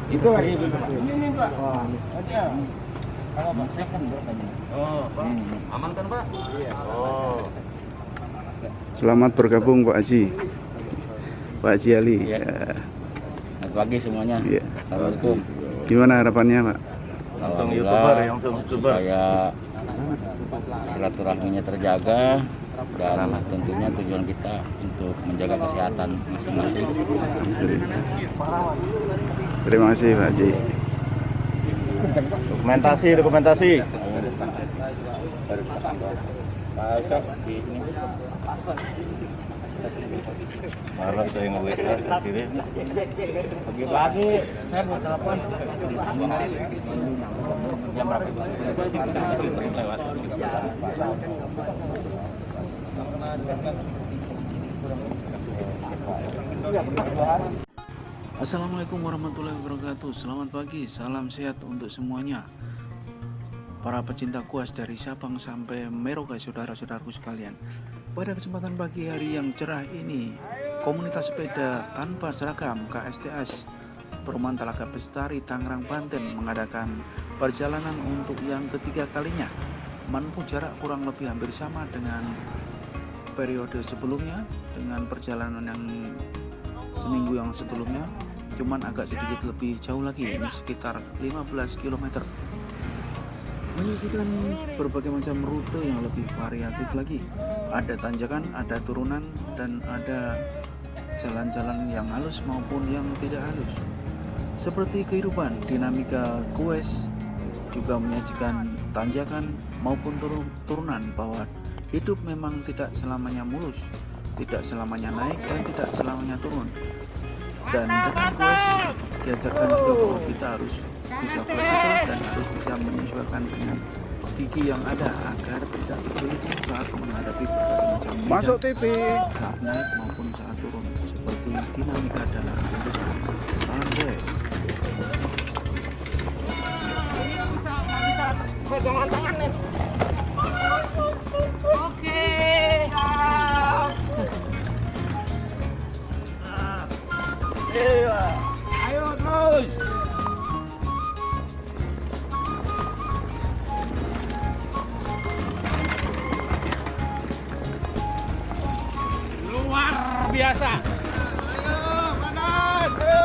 Itu lagi. Ini Pak. Wah, Ada. Kalau Pak second bro tadi. Oh, Pak. Aman kan, Pak? Iya. Oh. Selamat bergabung Pak Haji. Pak Haji Ali. Iya. Selamat pagi semuanya. Iya. Assalamualaikum. Gimana harapannya Pak? Langsung Alhamdulillah, YouTuber ya, langsung YouTuber. supaya silaturahminya terjaga dan tentunya tujuan kita untuk menjaga kesehatan masing-masing. Terima kasih Pak Haji. Dokumentasi. Malah saya nge-WA sendiri. Pagi-pagi saya mau telepon. Jam berapa? Assalamualaikum warahmatullahi wabarakatuh. Selamat pagi, salam sehat untuk semuanya. Para pecinta kuas dari Sabang sampai Merauke, saudara-saudaraku sekalian. Pada kesempatan pagi hari yang cerah ini, komunitas sepeda tanpa seragam KSTS Perumahan Talaga Bestari Tangerang Banten mengadakan perjalanan untuk yang ketiga kalinya, menempuh jarak kurang lebih hampir sama dengan periode sebelumnya, dengan perjalanan yang seminggu yang sebelumnya, cuman agak sedikit lebih jauh lagi, ini sekitar 15 km. Menunjukkan berbagai macam rute yang lebih variatif lagi. Ada tanjakan, ada turunan, dan ada jalan-jalan yang halus maupun yang tidak halus. Seperti kehidupan, dinamika quest juga menyajikan tanjakan maupun turunan, bahwa hidup memang tidak selamanya mulus, tidak selamanya naik dan tidak selamanya turun. Dan dengan quest diajarkan juga bahwa kita harus bisa fleksibel dan harus bisa menyesuaikan dengan gigi yang ada agar tidak kesulitan saat menghadapi berbagai macam Masuk medan TV. saat naik maupun saat turun, seperti dinamika dalam kehidupan. Salam guys. Pegangan tangan nih. Oke. Ayo terus. Luar biasa. Ayo, kanan. Ayo.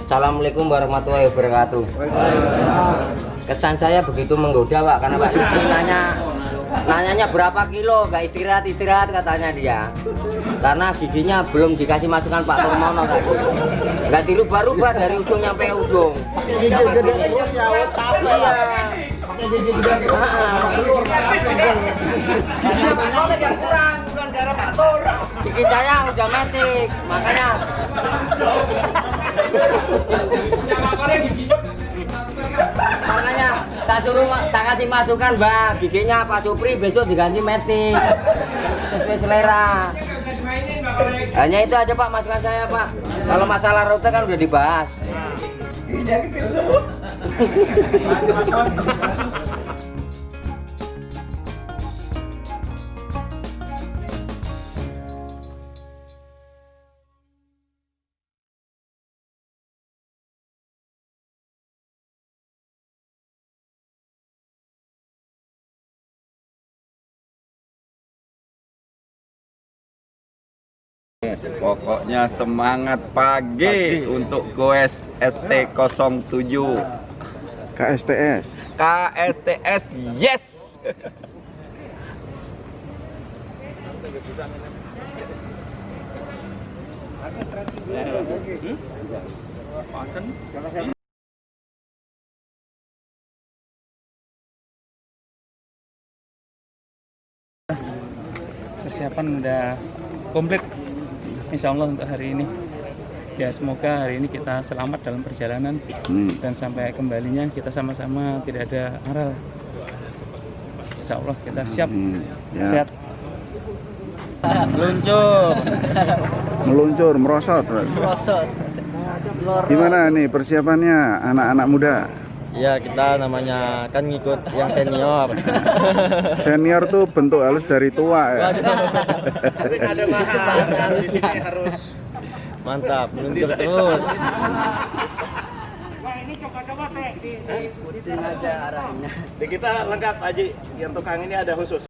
Assalamualaikum warahmatullahi wabarakatuh. Kesan saya begitu menggoda Pak, karena Pak Yudi nanyanya berapa kilo, nggak istirahat katanya dia, karena giginya belum dikasih masukan Pak Purmono tadi, nggak dirubah-rubah dari ujung nyampe ujung. Gigi gede terus ya, capek ya. Gigi saya udah metik, makanya tak kasih masukan Mbak, giginya Pak Supri besok diganti metik sesuai selera. Hanya itu aja Pak masukan saya Pak. Kalau masalah rute kan udah dibahas. Pokoknya semangat pagi untuk goes ST07 KSTS. KSTS, yes. Persiapan udah komplit insya Allah untuk hari ini. Ya semoga hari ini kita selamat dalam perjalanan dan sampai kembalinya kita sama-sama tidak ada aral. Insya Allah kita siap, Ya. sehat. Meluncur. Meluncur, merosot. Merosot. Gimana nih persiapannya anak-anak muda? Ya kita namanya kan ngikut yang senior. Senior tuh bentuk halus dari tua ya. Tapi ada mahal harus mantap, meluncur terus. Ikutin aja arahnya. Di kita lengkap Haji, yang tukang ini ada khusus.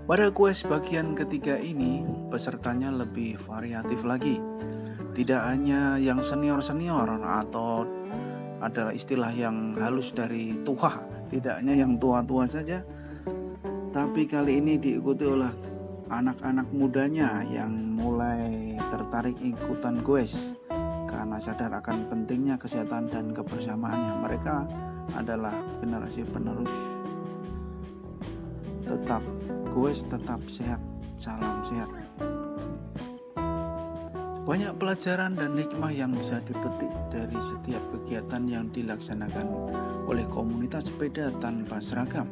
Pada kues bagian ketiga ini, pesertanya lebih variatif lagi. Tidak hanya yang senior-senior atau adalah istilah yang halus dari tua, tidak hanya yang tua-tua saja. Tapi kali ini diikuti oleh anak-anak mudanya yang mulai tertarik ikutan goes karena sadar akan pentingnya kesehatan dan kebersamaannya. Mereka adalah generasi penerus. Tetap goes, tetap sehat, salam sehat. Banyak pelajaran dan hikmah yang bisa dipetik dari setiap kegiatan yang dilaksanakan oleh komunitas sepeda tanpa seragam.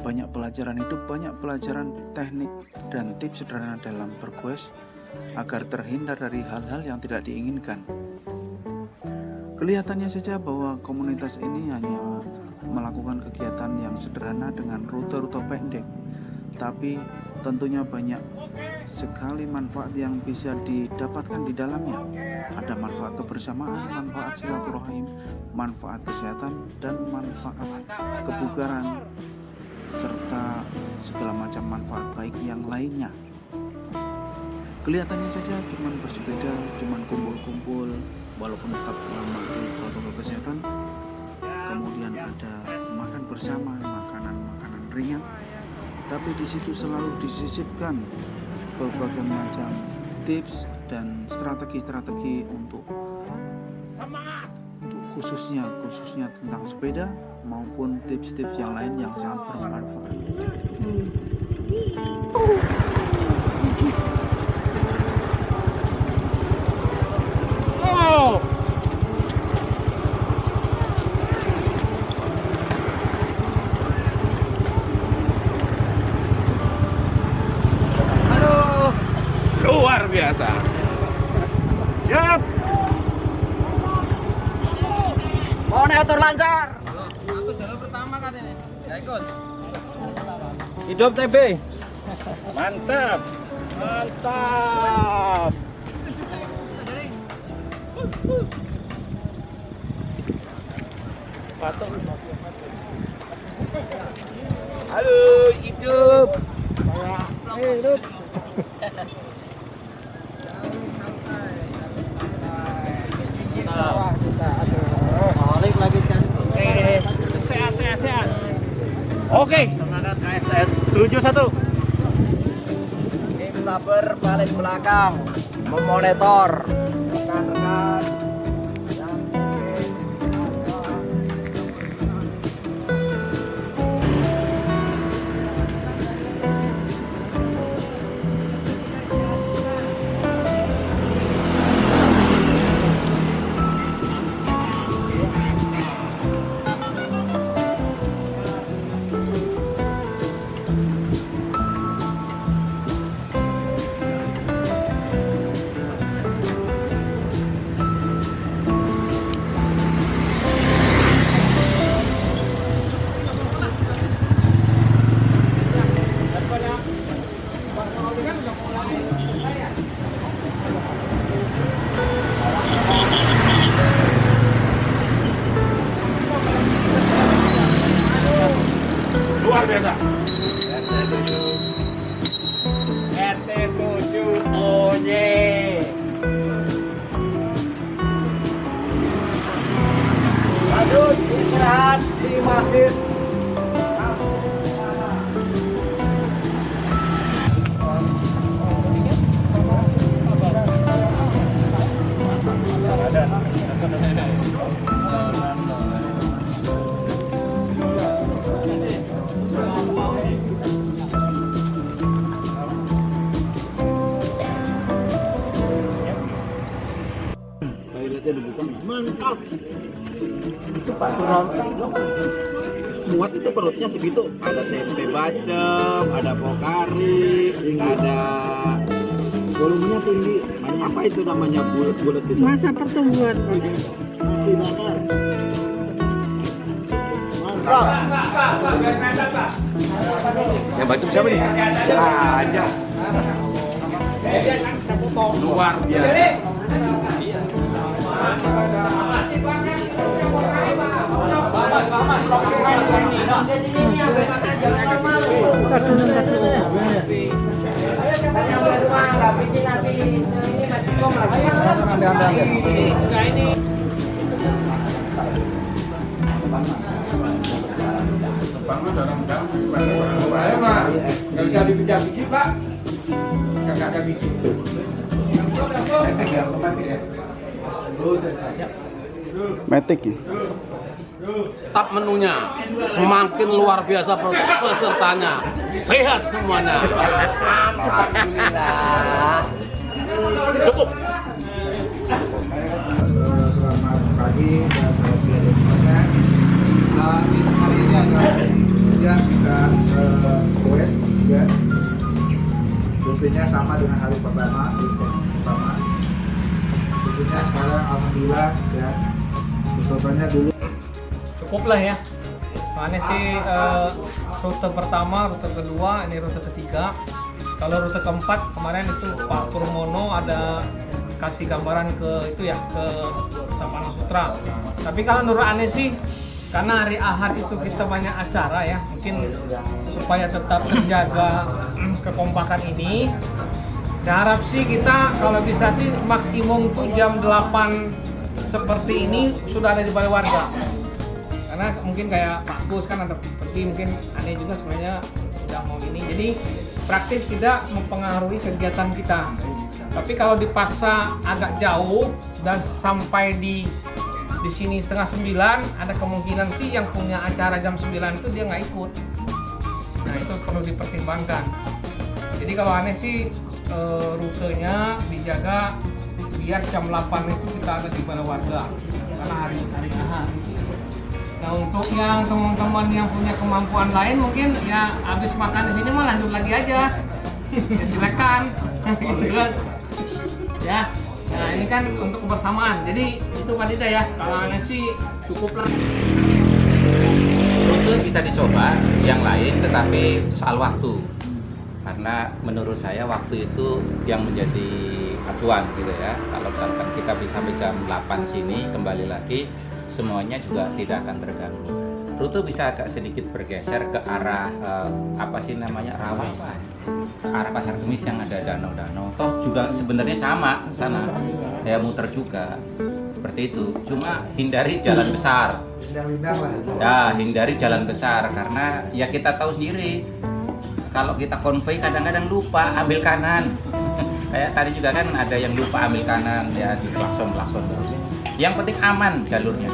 Banyak pelajaran hidup, banyak pelajaran teknik dan tips sederhana dalam bergoes agar terhindar dari hal-hal yang tidak diinginkan. Kelihatannya saja bahwa komunitas ini hanya melakukan kegiatan yang sederhana dengan rute-rute pendek, tapi tentunya banyak sekali manfaat yang bisa didapatkan di dalamnya. Ada manfaat kebersamaan, manfaat silaturahim, manfaat kesehatan, dan manfaat kebugaran, serta segala macam manfaat baik yang lainnya. Kelihatannya saja cuman bersepeda, cuman kumpul-kumpul, walaupun tetap mematuhi protokol kesehatan. Kemudian ada makan bersama, makanan-makanan ringan, tapi di situ selalu disisipkan berbagai macam tips dan strategi-strategi untuk khususnya tentang sepeda maupun tips-tips yang lain yang sangat bermanfaat. Luar biasa. Siap. Monitor lancar. Atur jalan pertama kan ini. Ya ikut. Hidup TB. Mantap. Mantap. Halo, hidup. Hidup. Balik lagi kan. Sehat. Oke. Semangat KSS 71. Tim sabar paling belakang memonitor rekan-rekan. Luar biasa. RT7 Oye. Lanjut istirahat di masjid. Mantap. Itu Pak Turno. muat itu perutnya segitu. Ada tempe bacem, ada pokari, ada volumenya tinggi. Apa itu namanya bulat-bulat itu? Masa pertumbuhan. Masih bakar. Yang bacem siapa nih? Aja. Luar biasa. Metik ya. Tetap menunya semakin luar biasa pesertanya, sehat semuanya. Alhamdulillah. Cukup. Selamat pagi dan semuanya. Hari ini adalah kemudian kita goes ya. Rutenya sama dengan hari pertama, Rutenya sekarang alhamdulillah ya. Pesertanya dulu. Cukup lah ya. Soalnya sih rute pertama, rute kedua, ini rute ketiga. Kalau rute keempat kemarin itu Pak Purmono ada kasih gambaran ke itu ya, ke Sapana Putra. Tapi kalau menurut aneh sih, karena hari Ahad itu kita banyak acara ya, mungkin supaya tetap terjaga kekompakan ini. Saya harap sih kita kalau bisa sih maksimum tuh jam 8 seperti ini sudah ada di balai warga. Karena mungkin kayak Pak Gus kan ada pergi, mungkin aneh juga sebenarnya udah mau ini. Jadi praktis tidak mempengaruhi kegiatan kita. Tapi kalau dipaksa agak jauh dan sampai di sini setengah 9, ada kemungkinan sih yang punya acara jam 9 itu dia nggak ikut. Nah itu perlu dipertimbangkan. Jadi kalau aneh sih rutenya dijaga biar jam 8 itu kita ada di balai warga karena hari Ahad. Nah untuk yang teman-teman yang punya kemampuan lain mungkin ya habis makan di sini mah lanjut lagi aja. Ya silakan. Ya. Nah ini kan untuk kebersamaan. Jadi itu Pak Dida ya. Kalau aneh sih cukup lah. Rute bisa dicoba yang lain, tetapi soal waktu. Karena menurut saya waktu itu yang menjadi acuan gitu ya. Kalau misalkan kita bisa sampai jam 8 sini kembali lagi, semuanya juga tidak akan terganggu. Rute bisa agak sedikit bergeser ke arah apa sih namanya, rawa, ke arah Pasar Kemis yang ada danau-danau. Toh juga sebenarnya sama sana, ya muter juga seperti itu. Cuma hindari jalan besar. Ya hindari jalan besar karena ya kita tahu sendiri. Kalau kita konvoy kadang-kadang lupa ambil kanan. Kayak tadi juga kan ada yang lupa ambil kanan ya, di klakson terus. Yang penting aman jalurnya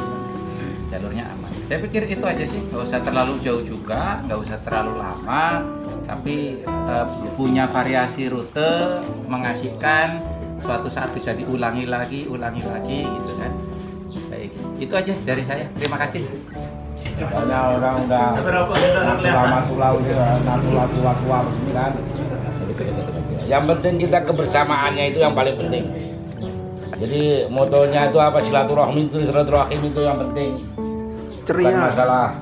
aman. Saya pikir itu aja sih, nggak usah terlalu jauh juga, nggak usah terlalu lama, tapi punya variasi rute mengasihkan, suatu saat bisa diulangi lagi gitu kan. Baik, itu aja dari saya. Terima kasih. Banyak orang udah natula kan. Yang penting kita kebersamaannya itu yang paling penting. Jadi motonya itu apa, silaturahim itu yang penting. Bukan masalah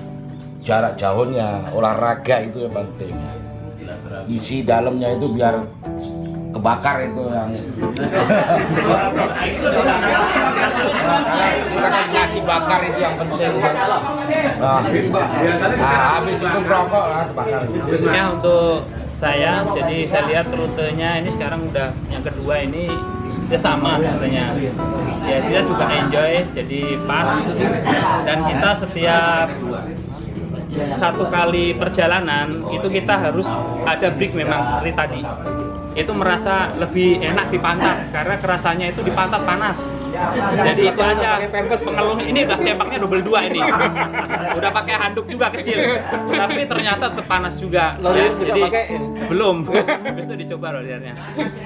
jarak jauhnya, olahraga itu yang penting. Isi dalamnya itu biar kebakar itu yang kita kan ngasih bakar itu yang penting. Habis itu rokok lah bakar. Ya untuk saya, jadi saya lihat rutenya ini sekarang udah yang kedua ini dia sama rutenya. Ya dia juga enjoy, jadi pas. Dan kita setiap satu kali perjalanan itu kita harus ada break memang seperti tadi. itu merasa lebih enak di pantat karena kerasanya itu di pantat panas. Jadi itu aja pengeluh. Ini udah cempaknya double 2 ini. Udah pakai handuk juga kecil. Tapi ternyata tetap panas juga. Ya, jadi belum. Besok dicoba loriarnya.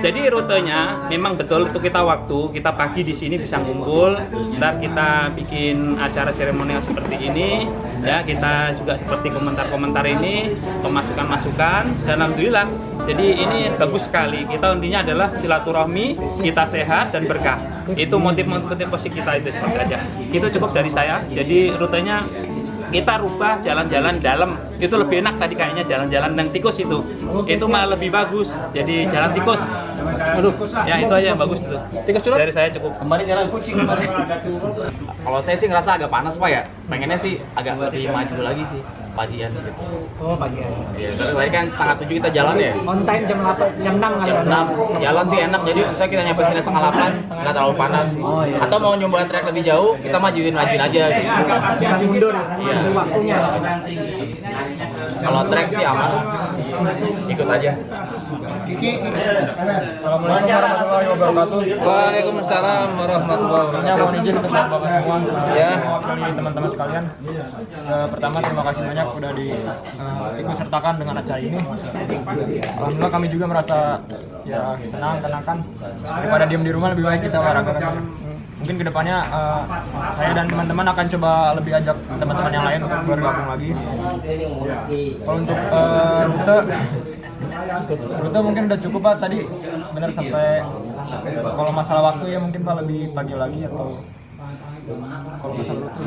Jadi rutenya memang betul untuk kita waktu. Kita pagi di sini bisa ngumpul. Ntar kita bikin acara seremonial seperti ini. Ya, kita juga seperti komentar-komentar ini, pemasukan-masukan. Dan alhamdulillah. Jadi ini bagus sekali. Kita intinya adalah silaturahmi, kita sehat dan berkah. Itu motif-motif kita itu seperti aja. Itu cukup dari saya. Jadi rutenya kita rubah jalan-jalan dalam. Itu lebih enak tadi kayaknya jalan-jalan yang tikus itu malah lebih bagus. Jadi jalan tikus. Aduh, ya itu aja yang bagus itu. Tikus curut? Dari saya cukup. Kemarin jalan kucing. Kalau saya sih ngerasa agak panas Pak ya. Pengennya sih agak lebih maju lagi sih. Pagian gitu. Oh, pagian. Iya, tadi kan 6:30 kita jalan ya. On time jam 6 kali. Jam 6 jalan sih enak, jadi bisa kita nyampe sini 7:30, nggak terlalu panas. Atau mau nyoba trek lebih jauh, kita majuin aja gitu. Jangan mundur. Iya. Waktunya. Kalau trek sih aman, ikut aja. Assalamualaikum warahmatullahi wabarakatuh. Waalaikumsalam warahmatullahi wabarakatuh. Mohon izin untuk bapak semua. Ya. Mewakili teman-teman sekalian. Pertama terima kasih banyak sudah ikut sertakan dengan acara ini. Alhamdulillah kami juga merasa ya senang, tenangkan. Daripada diam di rumah lebih baik kita olahraga. Mungkin kedepannya saya dan teman-teman akan coba lebih ajak teman-teman yang lain untuk bergabung lagi. Kalau untuk rute mungkin udah cukup Pak tadi, benar sampai kalau masalah waktu ya mungkin Pak lebih pagi lagi atau kalau masalah rute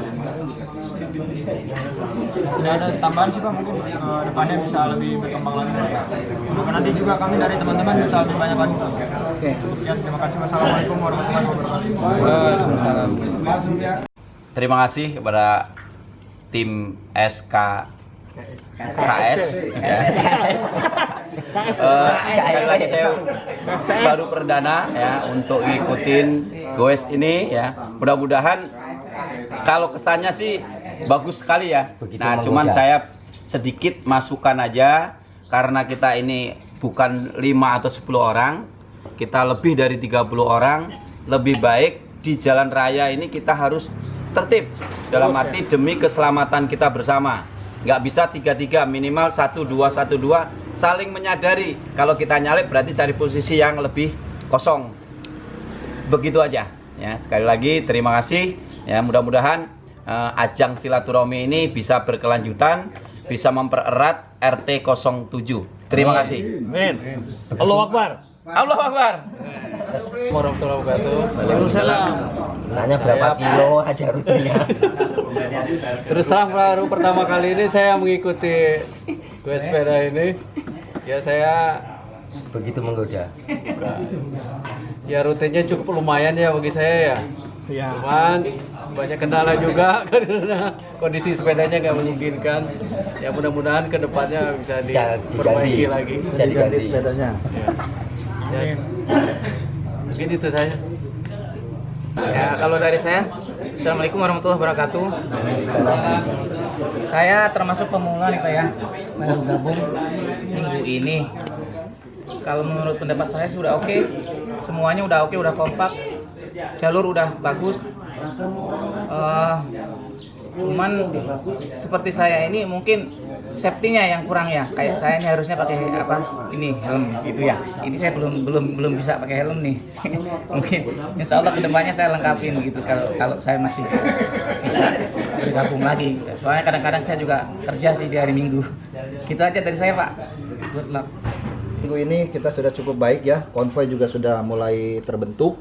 tidak ada tambahan sih Pak, mungkin depannya bisa lebih berkembang lagi. Semoga nanti juga kami dari teman-teman bisa lebih banyak lagi. Oke. Ya, terima kasih. Wassalamualaikum warahmatullahi wabarakatuh. Terima kasih kepada tim KS ya. Sekali lagi saya baru perdana ya untuk ngikutin goes ini ya. Mudah-mudahan kalau kesannya sih bagus sekali ya. Nah, cuman saya sedikit masukan aja karena kita ini bukan 5 atau 10 orang, kita lebih dari 30 orang. Lebih baik di jalan raya ini kita harus tertib dalam arti demi keselamatan kita bersama. Nggak bisa 3-3, minimal 1-2 saling menyadari. Kalau kita nyalip berarti cari posisi yang lebih kosong. Begitu aja ya. Sekali lagi terima kasih ya, mudah-mudahan ajang silaturahmi ini bisa berkelanjutan, bisa mempererat RT 07. Terima kasih. Amin. Allahu Akbar. Allahu Akbar. Warahmatullahi wabarakatuh. Waalaikumsalam. Nanya berapa kilo aja rutenya. Terus terang baru pertama kali ini saya mengikuti gue sepeda ini. Ya saya Begitu menggoda. ya rutenya cukup lumayan ya bagi saya ya. Cuman banyak kendala juga karena kondisi sepedanya nggak memungkinkan. Ya mudah-mudahan kedepannya bisa diperbaiki lagi. Bisa diganti sepedanya. Ya. Mungkin itu saya. Ya, kalau dari saya, Assalamualaikum warahmatullahi wabarakatuh. Saya termasuk pemula nih Pak ya, baru gabung minggu ini. Kalau menurut pendapat saya sudah oke, semuanya udah oke, udah kompak, jalur udah bagus. Cuman seperti saya ini mungkin safety-nya yang kurang ya. Kayak saya ini harusnya pakai helm gitu ya. Ini saya belum bisa pakai helm nih. Mungkin insya Allah kedepannya saya lengkapin gitu kalau saya masih bisa bergabung lagi. Soalnya kadang-kadang saya juga kerja sih di hari Minggu. Gitu aja dari saya Pak. Good luck. Minggu ini kita sudah cukup baik ya, konvoy juga sudah mulai terbentuk.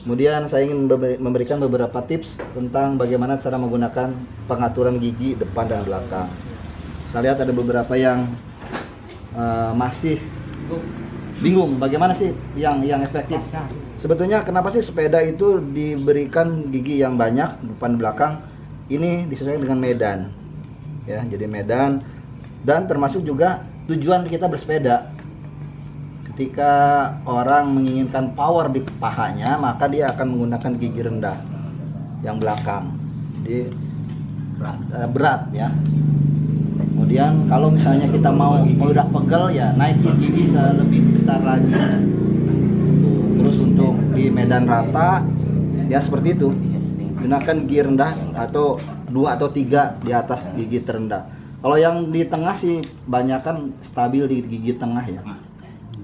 Kemudian saya ingin memberikan beberapa tips tentang bagaimana cara menggunakan pengaturan gigi depan dan belakang. Saya lihat ada beberapa yang masih bingung bagaimana sih yang efektif. Sebetulnya kenapa sih sepeda itu diberikan gigi yang banyak depan belakang? Ini disesuaikan dengan medan. Ya, jadi medan dan termasuk juga tujuan kita bersepeda. Ketika orang menginginkan power di pahanya, maka dia akan menggunakan gigi rendah yang belakang. Jadi berat ya. Kemudian Kemudian kalau misalnya kita mau udah pegel ya naikin gigi ke lebih besar lagi. Terus untuk di medan rata ya seperti itu. Gunakan gigi rendah atau 2 atau 3 di atas gigi terendah. Kalau yang di tengah sih banyak kan stabil di gigi tengah ya.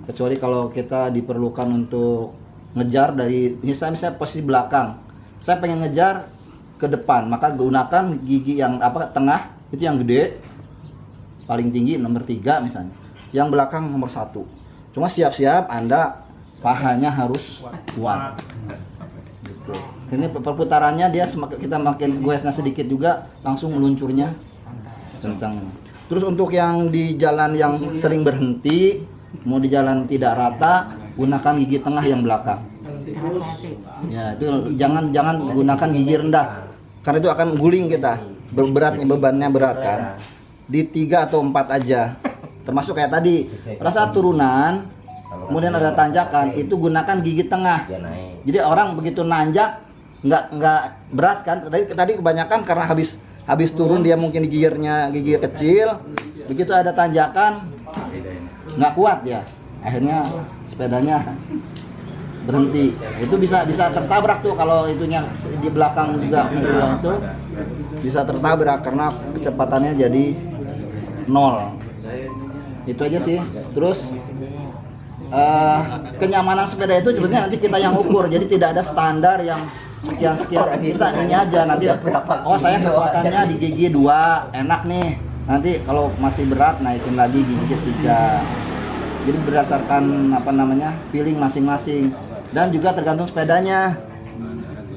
Kecuali kalau kita diperlukan untuk ngejar dari misalnya posisi belakang. Saya pengen ngejar ke depan, maka gunakan gigi yang tengah itu yang gede, paling tinggi nomor 3 misalnya. Yang belakang nomor 1. Cuma siap-siap Anda pahanya harus kuat. Gitu. Ini perputarannya dia kita makin goesnya sedikit juga langsung meluncurnya kencang. Terus untuk yang di jalan yang sering berhenti, mau di jalan tidak rata, gunakan gigi tengah yang belakang. Ya, itu jangan gunakan gigi rendah. Karena itu akan guling kita. Bebannya berat kan. Di 3 atau 4 aja. Termasuk kayak tadi, rasa turunan, kemudian ada tanjakan, itu gunakan gigi tengah. Jadi orang begitu nanjak nggak berat kan. Tadi kebanyakan karena habis turun dia mungkin gigi kecil, begitu ada tanjakan nggak kuat ya, akhirnya sepedanya berhenti. Itu bisa tertabrak tuh kalau itunya di belakang juga itu bisa tertabrak karena kecepatannya jadi 0. Itu aja sih. Terus kenyamanan sepeda itu sebenarnya nanti kita yang ukur, jadi tidak ada standar yang sekian kita ini aja nanti. Oh saya kekuatannya di gigi 2 enak nih, nanti kalau masih berat naikin lagi gigi 3. Jadi berdasarkan feeling masing-masing dan juga tergantung sepedanya.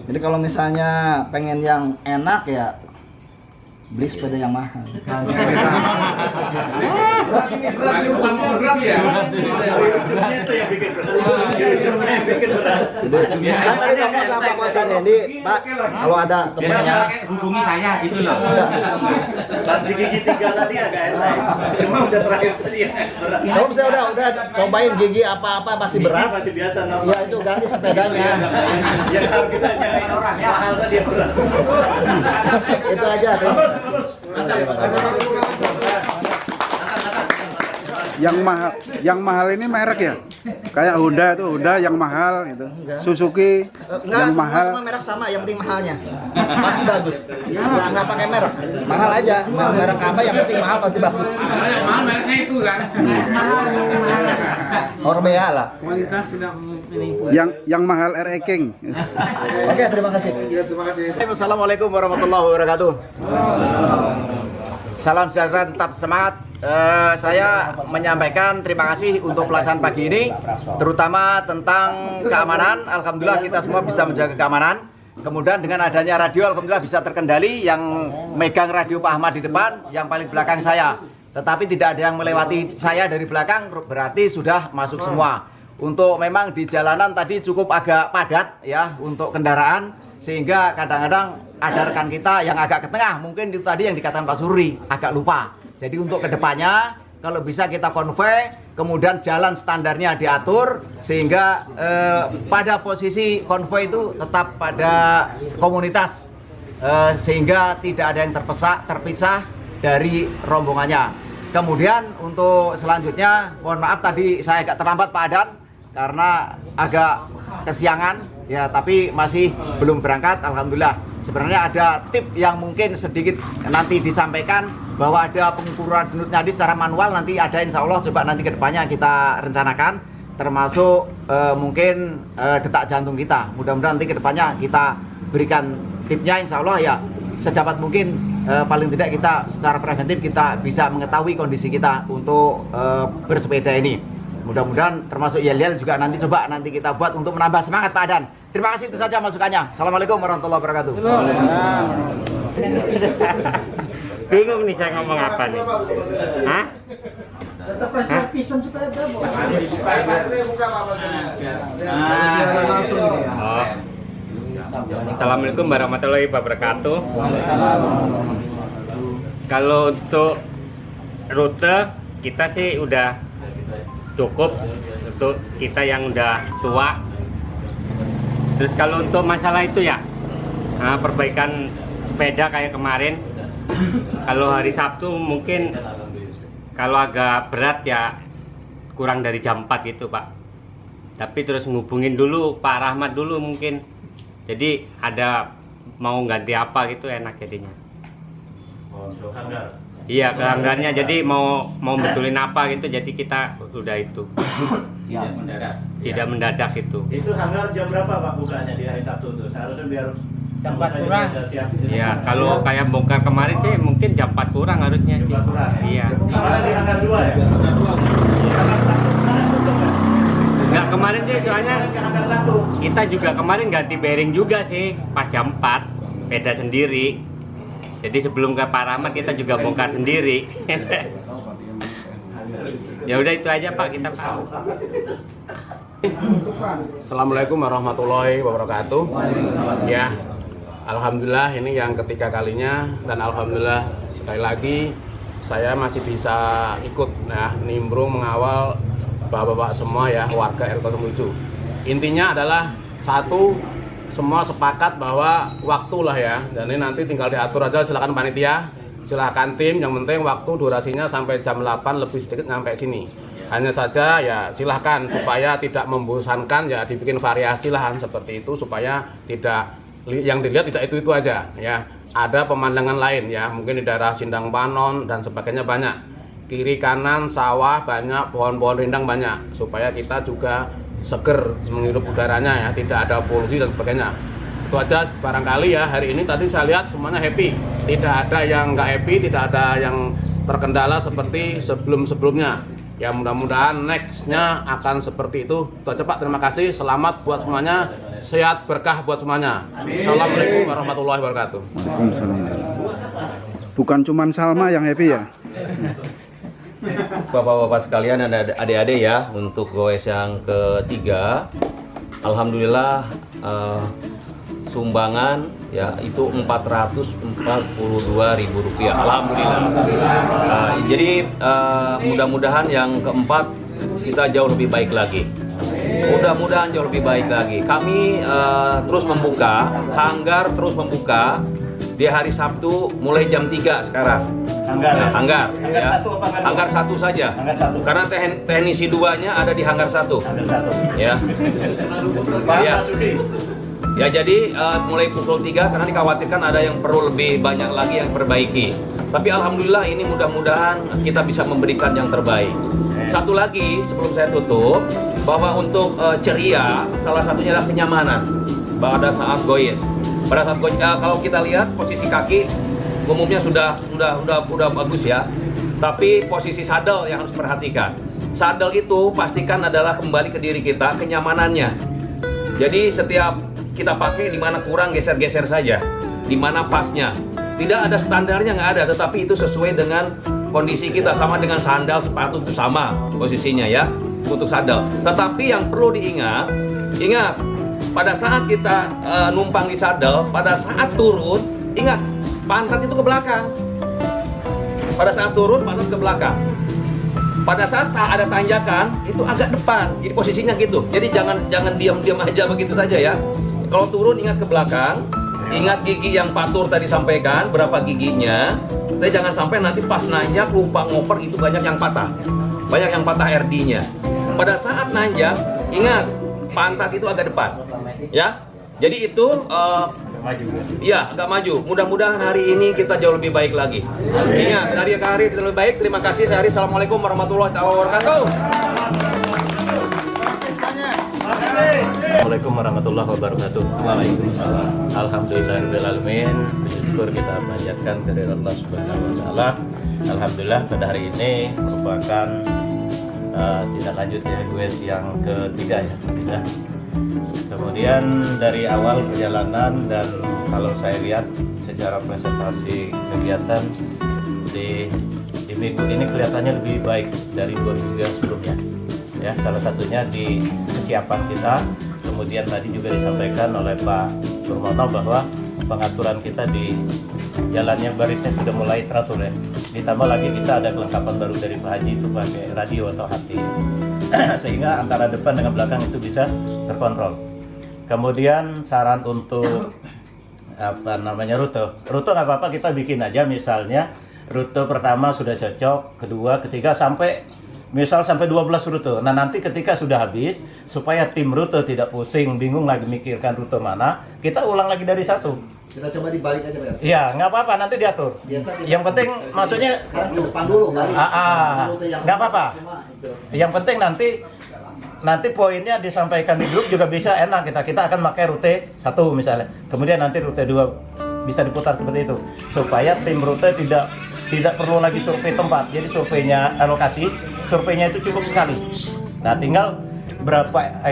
Jadi kalau misalnya pengen yang enak ya beli sepeda yang mahal. Kan tadi ngomong sama Pak Ustadz Hendy, Pak, kalau ada temennya hubungi saya gitu loh. Pas di gigi 3 tadi agak enak. Cuma udah terakhir tadi ya. Kalau misalnya udah cobain gigi apa masih berat, Masih biasa normal. ya itu ganti sepedanya. Yang harganya mahal tadi berat. Itu aja. Yang mahal ini merek ya? Kayak Honda yang mahal gitu. Suzuki yang mahal. Semua merek sama, yang penting mahalnya. Pasti bagus. Nggak pakai merek. Mahal aja. Merek apa yang penting mahal pasti bagus. Mahal mereknya itu kan. Orbea lah. Kualitas tidak Yang mahal RE King. Oke, terima kasih. Assalamualaikum warahmatullahi wabarakatuh. Salam sejahtera, tetap semangat. Saya menyampaikan terima kasih untuk pelaksanaan pagi ini, terutama tentang keamanan. Alhamdulillah kita semua bisa menjaga keamanan. Kemudian dengan adanya radio, alhamdulillah bisa terkendali. Yang megang radio Pak Ahmad di depan, yang paling belakang saya. Tetapi tidak ada yang melewati saya dari belakang, berarti sudah masuk semua. Untuk memang di jalanan tadi cukup agak padat ya untuk kendaraan, sehingga kadang-kadang ada rekan kita yang agak ke tengah, mungkin itu tadi yang dikatakan Pak Suri, agak lupa. Jadi untuk kedepannya kalau bisa kita konvoy, kemudian jalan standarnya diatur, sehingga pada posisi konvoy itu tetap pada komunitas, sehingga tidak ada yang terpisah dari rombongannya. Kemudian untuk selanjutnya, mohon maaf tadi saya agak terlambat Pak Adan, karena agak kesiangan ya, tapi masih belum berangkat. Alhamdulillah. Sebenarnya ada tip yang mungkin sedikit nanti disampaikan, bahwa ada pengukuran denyut nadi secara manual, nanti ada insya Allah, coba nanti kedepannya kita rencanakan, termasuk mungkin detak jantung kita. Mudah-mudahan nanti kedepannya kita berikan tipnya, insya Allah ya sedapat mungkin, paling tidak kita secara preventif kita bisa mengetahui kondisi kita untuk bersepeda ini. Mudah-mudahan termasuk yel-yel juga nanti coba nanti kita buat untuk menambah semangat Pak Adan. Terima kasih, itu saja masukannya. Assalamualaikum warahmatullahi wabarakatuh. Bingung nih saya ngomong apa nih? Hah? Oh. Assalamualaikum warahmatullahi wabarakatuh. Kalau untuk rute kita sih udah cukup untuk kita yang udah tua. Terus kalau untuk masalah itu ya, perbaikan sepeda kayak kemarin, kalau hari Sabtu mungkin kalau agak berat ya kurang dari jam 4 gitu Pak. Tapi terus ngubungin dulu Pak Rahmat dulu mungkin. Jadi ada mau ganti apa gitu enak jadinya. Untuk hanggar. Iya, ke hanggarnya jadi mau betulin apa gitu, jadi kita udah itu. Tidak mendadak itu. Itu hanggar jam berapa Pak bukanya di hari Sabtu itu? Seharusnya biar jam 4 kurang. Ya, kalau kayak bongkar kemarin sih mungkin jam 4 kurang harusnya sih. Iya. Kemarin di hanggar 2 ya? Enggak, kemarin sih soalnya kita juga kemarin ganti bearing juga sih pas jam 4, beda sendiri. Jadi sebelum ke Pak Rahmat kita juga bongkar sendiri. Ya udah itu aja Pak, kita Pak. Assalamualaikum warahmatullahi wabarakatuh. Ya, alhamdulillah ini yang ketiga kalinya dan alhamdulillah sekali lagi saya masih bisa ikut nimbrung mengawal bapak-bapak semua ya, warga RT 07. Intinya adalah satu, semua sepakat bahwa waktulah ya, dan ini nanti tinggal diatur aja, silakan panitia, silakan tim, yang penting waktu durasinya sampai jam 8 lebih sedikit sampai sini. Hanya saja ya silahkan supaya tidak membosankan ya, dibikin variasi lah seperti itu supaya tidak yang dilihat tidak itu aja ya. Ada pemandangan lain ya, mungkin di daerah Sindang Panon dan sebagainya banyak. Kiri kanan sawah banyak, pohon-pohon rindang banyak, supaya kita juga seger menghirup udaranya ya, tidak ada polusi dan sebagainya. Itu aja barangkali ya, hari ini tadi saya lihat semuanya happy, tidak ada yang nggak happy, tidak ada yang terkendala seperti sebelum-sebelumnya ya. Mudah-mudahan nextnya akan seperti itu. Itu aja Pak, terima kasih, selamat buat semuanya, sehat berkah buat semuanya. Assalamualaikum warahmatullahi wabarakatuh. Waalaikumsalam. Bukan cuman Salma yang happy ya. Bapak-bapak sekalian dan adik-adik ya, untuk goes yang ketiga, alhamdulillah sumbangan ya itu Rp442.000, alhamdulillah. Jadi mudah-mudahan yang keempat kita jauh lebih baik lagi. Mudah-mudahan jauh lebih baik lagi. Kami terus membuka, hanggar terus membuka di hari Sabtu mulai jam 3 sekarang. Hanggar ya. Hanggar 1 saja. Karena teknisi 2-nya ada di hanggar 1. Ya. Ya. Ya, jadi mulai pukul 3 karena dikhawatirkan ada yang perlu lebih banyak lagi yang perbaiki. Tapi alhamdulillah ini mudah-mudahan kita bisa memberikan yang terbaik. Satu lagi sebelum saya tutup, bahwa untuk ceria salah satunya adalah kenyamanan pada saat goes. Pada saat goes, kalau kita lihat posisi kaki umumnya sudah bagus ya. Tapi posisi sadel yang harus perhatikan. Sadel itu pastikan adalah kembali ke diri kita, kenyamanannya. Jadi setiap kita pakai di mana kurang geser-geser saja, di mana pasnya. Tidak ada standarnya, nggak ada, tetapi itu sesuai dengan kondisi kita, sama dengan sandal, sepatu itu sama posisinya ya untuk sadel. Tetapi yang perlu ingat pada saat kita numpang di sadel, pada saat turun, ingat pantat itu ke belakang. Pada saat turun pantat ke belakang. Pada saat ada tanjakan itu agak depan, jadi posisinya gitu. Jadi jangan diam-diam aja begitu saja ya. Kalau turun ingat ke belakang, ingat gigi yang Pak Tur tadi sampaikan, berapa giginya. Tapi jangan sampai nanti pas nanjak lupa ngoper, itu banyak yang patah. Banyak yang patah RD-nya. Pada saat nanjak, ingat pantat itu agak depan. Ya. Jadi itu iya, agak maju. Mudah-mudahan hari ini kita jauh lebih baik lagi. Ingat, dari ke hari kita lebih baik. Terima kasih sehari. Assalamualaikum warahmatullahi wabarakatuh. Assalamualaikum warahmatullahi wabarakatuh. Waalaikumsalam. Alhamdulillahirrahmanirrahim. Bersyukur kita panjatkan kehadirat Allah Subhanahu wa taala. Alhamdulillah pada hari ini merupakan tindak lanjut ya goes yang ketiga ya. Kemudian dari awal perjalanan dan kalau saya lihat secara presentasi kegiatan di minggu ini kelihatannya lebih baik dari 2 minggu yang sebelumnya. Ya, salah satunya di kesiapan kita. Kemudian tadi juga disampaikan oleh Pak Purmono bahwa pengaturan kita di jalannya barisnya sudah mulai teratur ya. Ditambah lagi kita ada kelengkapan baru dari Pak Haji itu pakai radio atau hati. Sehingga antara depan dengan belakang itu bisa terkontrol. Kemudian saran untuk rute nggak apa-apa kita bikin aja misalnya rute pertama sudah cocok, kedua, ketiga sampai 12 rute. Nah, nanti ketika sudah habis, supaya tim rute tidak pusing, bingung lagi mikirkan rute mana, kita ulang lagi dari 1. Kita coba dibalik aja, Pak. Iya, nggak apa-apa, nanti diatur. Yang penting, maksudnya sekarang ke depan dulu, balik. Nggak apa-apa. Yang penting nanti poinnya disampaikan di grup juga bisa enak, kita akan pakai rute 1 misalnya. Kemudian nanti rute 2 bisa diputar seperti itu. Supaya tim rute tidak perlu lagi survei tempat. Jadi surveinya alokasi, surveinya itu cukup sekali. Nah, tinggal berapa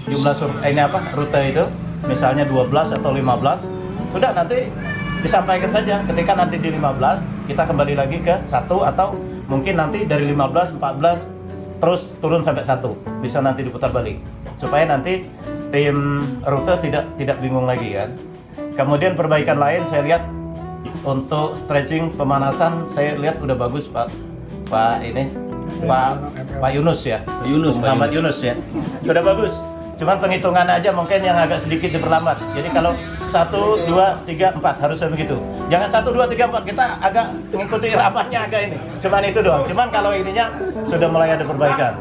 jumlah rute itu, misalnya 12 atau 15. Sudah, nanti disampaikan saja. Ketika nanti di 15, kita kembali lagi ke 1 atau mungkin nanti dari 15, 14 terus turun sampai 1. Bisa nanti diputar balik. Supaya nanti tim rute tidak bingung lagi kan. Kemudian perbaikan lain saya lihat untuk stretching pemanasan saya lihat udah bagus Pak Yunus ya. Muhammad Yunus ya. Sudah bagus. Cuman penghitungan aja mungkin yang agak sedikit diperlambat. Jadi kalau 1, 2, 3, 4 harusnya begitu. Jangan 1, 2, 3, 4 kita agak mengikuti ramatnya agak ini. Cuman itu doang. Cuman kalau ininya sudah mulai ada perbaikan.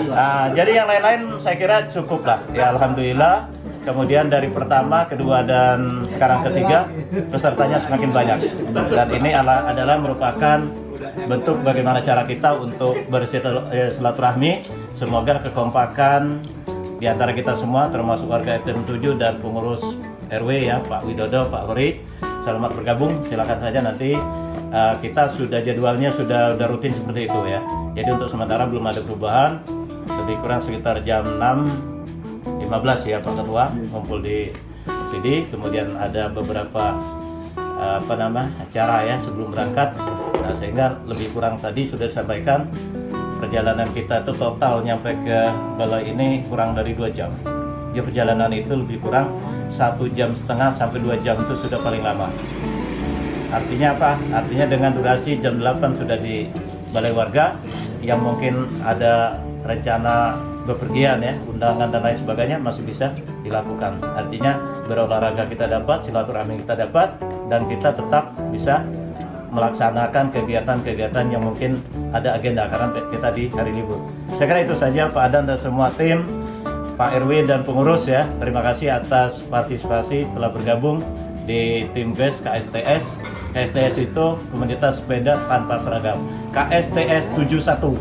Nah, jadi yang lain-lain saya kira cukup lah. Ya alhamdulillah. Kemudian dari pertama, kedua, dan sekarang ketiga, pesertanya semakin banyak. Dan ini adalah merupakan bentuk bagaimana cara kita untuk bersilaturahmi. Semoga kekompakan di antara kita semua, termasuk warga RT 7 dan pengurus RW ya, Pak Widodo, Pak Hori, selamat bergabung. Silakan saja nanti kita sudah jadwalnya sudah rutin seperti itu ya. Jadi untuk sementara belum ada perubahan. Lebih kurang sekitar jam 6.15 ya Pak Ketua ngumpul di sini. Kemudian ada beberapa acara ya sebelum berangkat. Nah, sehingga lebih kurang tadi sudah disampaikan perjalanan kita itu total nyampe ke balai ini kurang dari 2 jam. Jadi perjalanan itu lebih kurang 1,5 jam sampai 2 jam itu sudah paling lama. Artinya apa? Artinya dengan durasi jam 8 sudah di balai warga, yang mungkin ada rencana bepergian ya, undangan dan lain sebagainya masih bisa dilakukan. Artinya berolahraga kita dapat, silaturahmi kita dapat, dan kita tetap bisa melaksanakan kegiatan-kegiatan yang mungkin ada agenda karena kita di hari libur. Saya kira itu saja Pak Adan dan semua tim, Pak RW dan pengurus ya. Terima kasih atas partisipasi telah bergabung di tim GES KSTS. KSTS itu Komunitas Sepeda Tanpa Seragam. KSTS 71.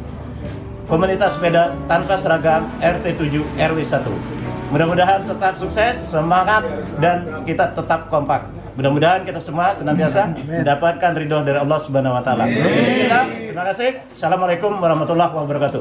Komunitas Sepeda Tanpa Seragam RT 7 RW 1. Mudah-mudahan tetap sukses, semangat, dan kita tetap kompak. Mudah-mudahan kita semua senantiasa mendapatkan ridho dari Allah Subhanahu wa taala. Terima kasih. Assalamualaikum warahmatullahi wabarakatuh.